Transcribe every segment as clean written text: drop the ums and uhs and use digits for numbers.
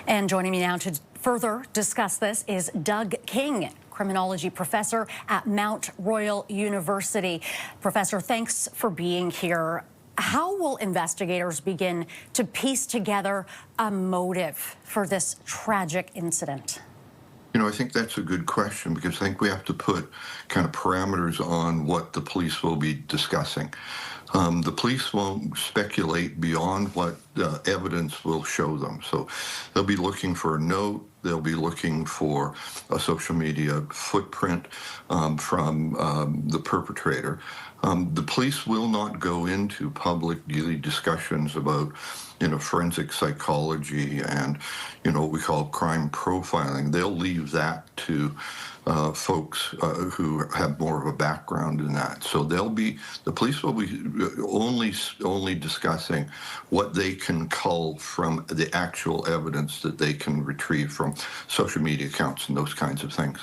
And joining me now to further discuss this is Doug King, criminology professor at Mount Royal University. Professor, thanks for being here. How will investigators begin to piece together a motive for this tragic incident? You know, I think that's a good question because I think we have to put kind of parameters on what the police will be discussing. The police won't speculate beyond what evidence will show them. So they'll be looking for a note, they'll be looking for a social media footprint from the perpetrator. The police will not go into public discussions about, forensic psychology and, what we call crime profiling. They'll leave that to folks who have more of a background in that. So the police will be only discussing what they can cull from the actual evidence that they can retrieve from social media accounts and those kinds of things.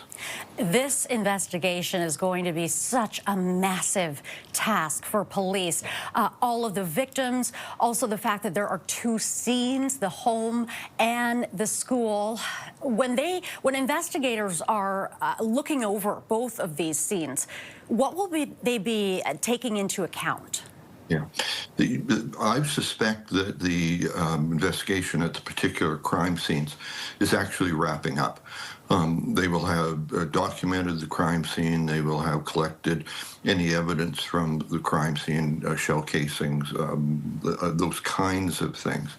This investigation is going to be such a massive task for police. All of the victims, also the fact that there are two scenes, the home and the school. When investigators are looking over both of these scenes, what will they be taking into account? Yeah, I suspect that the investigation at the particular crime scenes is actually wrapping up. They will have documented the crime scene. They will have collected any evidence from the crime scene, shell casings, those kinds of things.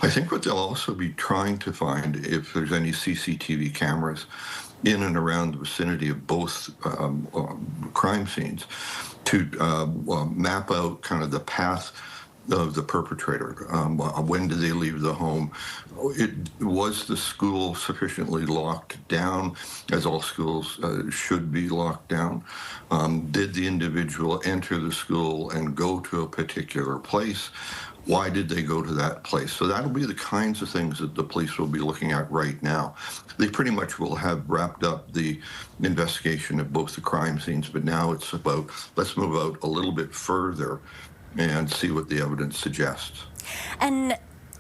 I think what they'll also be trying to find, if there's any CCTV cameras in and around the vicinity of both crime scenes, to map out kind of the path of the perpetrator. When did they leave the home? Was the school sufficiently locked down, as all schools should be locked down? Did the individual enter the school and go to a particular place? Why did they go to that place? So that'll be the kinds of things that the police will be looking at right now. They pretty much will have wrapped up the investigation of both the crime scenes, but now it's about, let's move out a little bit further and see what the evidence suggests. And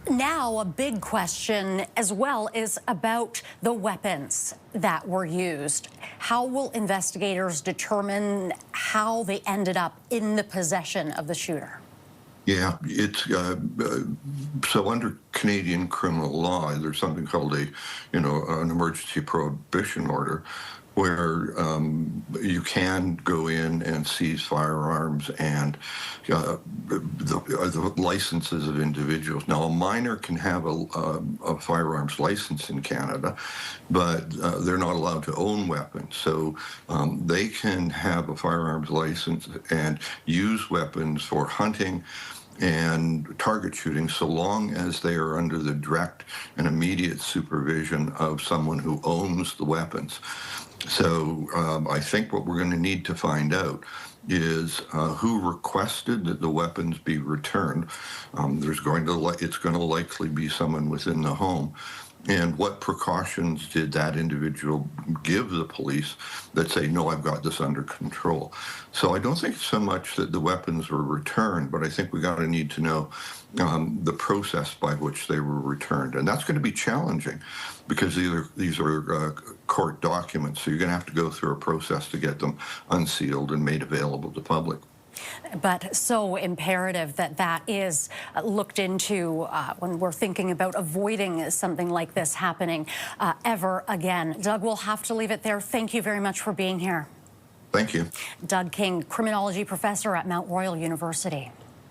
now a big question as well is about the weapons that were used. How will investigators determine how they ended up in the possession of the shooter? Yeah, it's so under Canadian criminal law, there's something called an emergency prohibition order, where you can go in and seize firearms and the licenses of individuals. Now, a minor can have a firearms license in Canada, but they're not allowed to own weapons. So they can have a firearms license and use weapons for hunting and target shooting, so long as they are under the direct and immediate supervision of someone who owns the weapons. So I think what we're going to need to find out is who requested that the weapons be returned. It's going to likely be someone within the home. And what precautions did that individual give the police that say, no, I've got this under control? So I don't think so much that the weapons were returned, but I think we got to need to know the process by which they were returned. And that's going to be challenging because these are court documents, so you're going to have to go through a process to get them unsealed and made available to the public. But so imperative that that is looked into when we're thinking about avoiding something like this happening ever again. Doug, we'll have to leave it there. Thank you very much for being here. Thank you. Doug King, criminology professor at Mount Royal University.